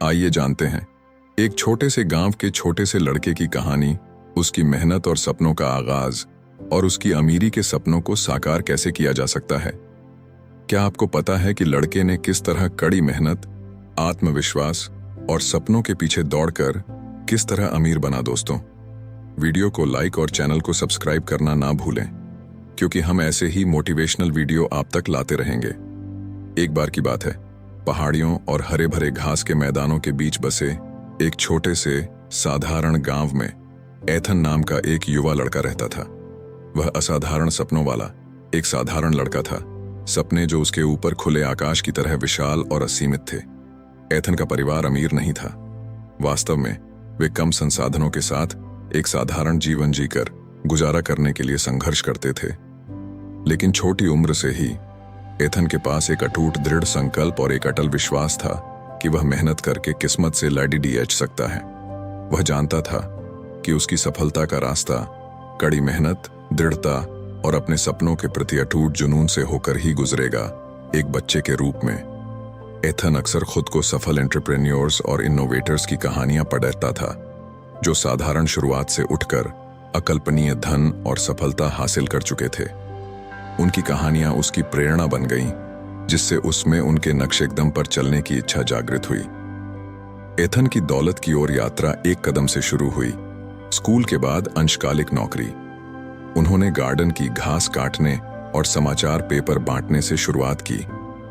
आइए जानते हैं एक छोटे से गांव के छोटे से लड़के की कहानी, उसकी मेहनत और सपनों का आगाज, और उसकी अमीरी के सपनों को साकार कैसे किया जा सकता है। क्या आपको पता है कि लड़के ने किस तरह कड़ी मेहनत, आत्मविश्वास और सपनों के पीछे दौड़कर किस तरह अमीर बना। दोस्तों, वीडियो को लाइक और चैनल को सब्सक्राइब करना ना भूलें, क्योंकि हम ऐसे ही मोटिवेशनल वीडियो आप तक लाते रहेंगे। एक बार की बात है, पहाड़ियों और हरे भरे घास के मैदानों के बीच बसे एक छोटे से साधारण गांव में एथन नाम का एक युवा लड़का रहता था। वह असाधारण सपनों वाला एक साधारण लड़का था, सपने जो उसके ऊपर खुले आकाश की तरह विशाल और असीमित थे। एथन का परिवार अमीर नहीं था। वास्तव में वे कम संसाधनों के साथ एक साधारण जीवन जीकर गुजारा करने के लिए संघर्ष करते थे। लेकिन छोटी उम्र से ही एथन के पास एक अटूट दृढ़ संकल्प और एक अटल विश्वास था कि वह मेहनत करके किस्मत से लड़ी सकता है। वह जानता था कि उसकी सफलता का रास्ता कड़ी मेहनत, दृढ़ता और अपने सपनों के प्रति अटूट जुनून से होकर ही गुजरेगा। एक बच्चे के रूप में एथन अक्सर खुद को सफल एंटरप्रेन्योर्स और इनोवेटर्स की कहानियां पढ़ता था, जो साधारण शुरुआत से उठकर अकल्पनीय धन और सफलता हासिल कर चुके थे। उनकी कहानियां उसकी प्रेरणा बन गईं, जिससे उसमें उनके नक्शे कदम पर चलने की इच्छा जागृत हुई। एथन की दौलत की ओर यात्रा एक कदम से शुरू हुई। स्कूल के बाद अंशकालिक नौकरी। उन्होंने गार्डन की घास काटने और समाचार पेपर बांटने से शुरुआत की,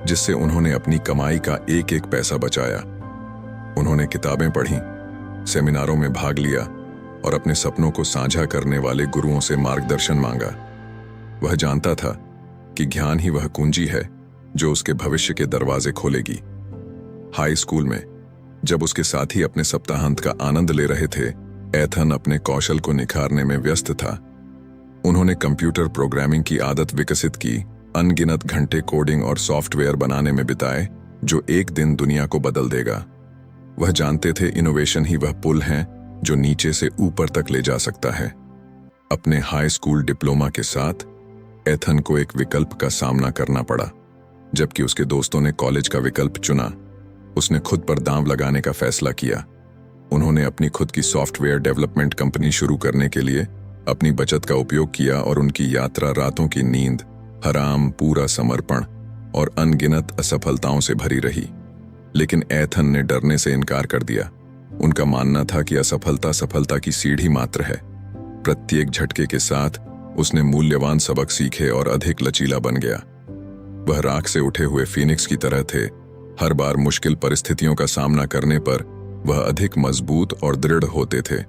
जिससे उन्होंने अपनी कमाई का एक एक पैसा बचाया। उन्होंने किताबें पढ़ी, सेमिनारों में भाग लिया और अपने सपनों को साझा करने वाले गुरुओं से मार्गदर्शन मांगा। वह जानता था कि ज्ञान ही वह कुंजी है जो उसके भविष्य के दरवाजे खोलेगी। हाई स्कूल में जब उसके साथी अपने सप्ताहांत का आनंद ले रहे थे, एथन अपने कौशल को निखारने में व्यस्त था। उन्होंने कंप्यूटर प्रोग्रामिंग की आदत विकसित की, अनगिनत घंटे कोडिंग और सॉफ्टवेयर बनाने में बिताए, जो एक दिन दुनिया को बदल देगा। वह जानते थे इनोवेशन ही वह पुल है जो नीचे से ऊपर तक ले जा सकता है। अपने हाई स्कूल डिप्लोमा के साथ एथन को एक विकल्प का सामना करना पड़ा। जबकि उसके दोस्तों ने कॉलेज का विकल्प चुना, उसने खुद पर दांव लगाने का फैसला किया। उन्होंने अपनी खुद की सॉफ्टवेयर डेवलपमेंट कंपनी शुरू करने के लिए अपनी बचत का उपयोग किया और उनकी यात्रा रातों की नींद, हराम, पूरा समर्पण और अनगिनत असफलताओं से भरी रही। लेकिन एथन ने डरने से इनकार कर दिया। उनका मानना था कि असफलता सफलता की सीढ़ी मात्र है। प्रत्येक झटके के साथ उसने मूल्यवान सबक सीखे और अधिक लचीला बन गया। वह राख से उठे हुए फीनिक्स की तरह थे। हर बार मुश्किल परिस्थितियों का सामना करने पर वह अधिक मजबूत और दृढ़ होते थे।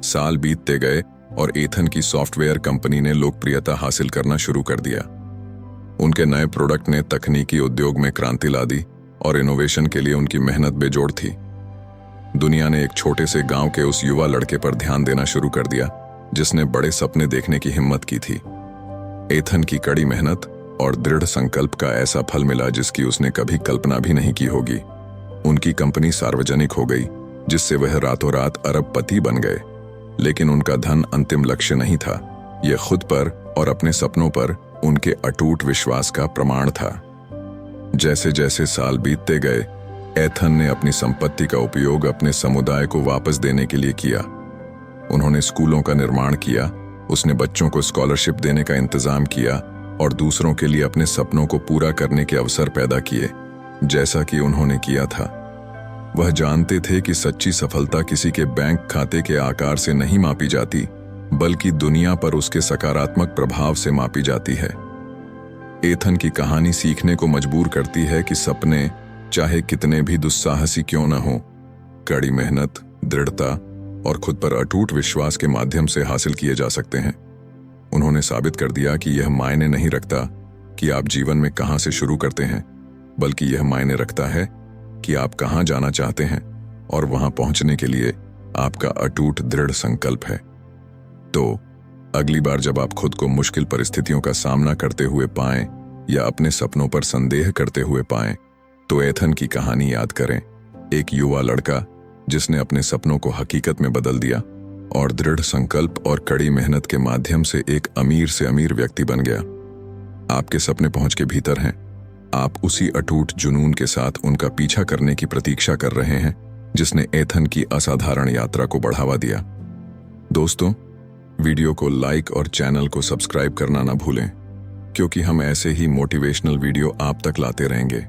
साल बीतते गए और एथन की सॉफ्टवेयर कंपनी ने लोकप्रियता हासिल करना शुरू कर दिया। उनके नए प्रोडक्ट ने तकनीकी उद्योग में क्रांति ला दी और इनोवेशन के लिए उनकी मेहनत बेजोड़ थी। दुनिया ने एक छोटे से गांव के उस युवा लड़के पर ध्यान देना शुरू कर दिया, जिसने बड़े सपने देखने की हिम्मत की थी। एथन की कड़ी मेहनत और दृढ़ संकल्प का ऐसा फल मिला जिसकी उसने कभी कल्पना भी नहीं की होगी। उनकी कंपनी सार्वजनिक हो गई, जिससे वह रातों रात अरबपति बन गए। लेकिन उनका धन अंतिम लक्ष्य नहीं था। यह खुद पर और अपने सपनों पर उनके अटूट विश्वास का प्रमाण था। जैसे जैसे साल बीतते गए, एथन ने अपनी संपत्ति का उपयोग अपने समुदाय को वापस देने के लिए किया। उन्होंने स्कूलों का निर्माण किया, उसने बच्चों को स्कॉलरशिप देने का इंतजाम किया और दूसरों के लिए अपने सपनों को पूरा करने के अवसर पैदा किए, जैसा कि उन्होंने किया था। वह जानते थे कि सच्ची सफलता किसी के बैंक खाते के आकार से नहीं मापी जाती, बल्कि दुनिया पर उसके सकारात्मक प्रभाव से मापी जाती है। एथन की कहानी सीखने को मजबूर करती है कि सपने चाहे कितने भी दुस्साहसी क्यों न हो, कड़ी मेहनत, दृढ़ता और खुद पर अटूट विश्वास के माध्यम से हासिल किए जा सकते हैं। उन्होंने साबित कर दिया कि यह मायने नहीं रखता कि आप जीवन में कहां से शुरू करते हैं, बल्कि यह मायने रखता है कि आप कहां जाना चाहते हैं और वहां पहुंचने के लिए आपका अटूट दृढ़ संकल्प है। तो अगली बार जब आप खुद को मुश्किल परिस्थितियों का सामना करते हुए पाएं या अपने सपनों पर संदेह करते हुए पाएं, तो एथन की कहानी याद करें। एक युवा लड़का जिसने अपने सपनों को हकीकत में बदल दिया और दृढ़ संकल्प और कड़ी मेहनत के माध्यम से एक अमीर से अमीर व्यक्ति बन गया। आपके सपने पहुंच के भीतर हैं, आप उसी अटूट जुनून के साथ उनका पीछा करने की प्रतीक्षा कर रहे हैं जिसने एथन की असाधारण यात्रा को बढ़ावा दिया। दोस्तों, वीडियो को लाइक और चैनल को सब्सक्राइब करना ना भूलें, क्योंकि हम ऐसे ही मोटिवेशनल वीडियो आप तक लाते रहेंगे।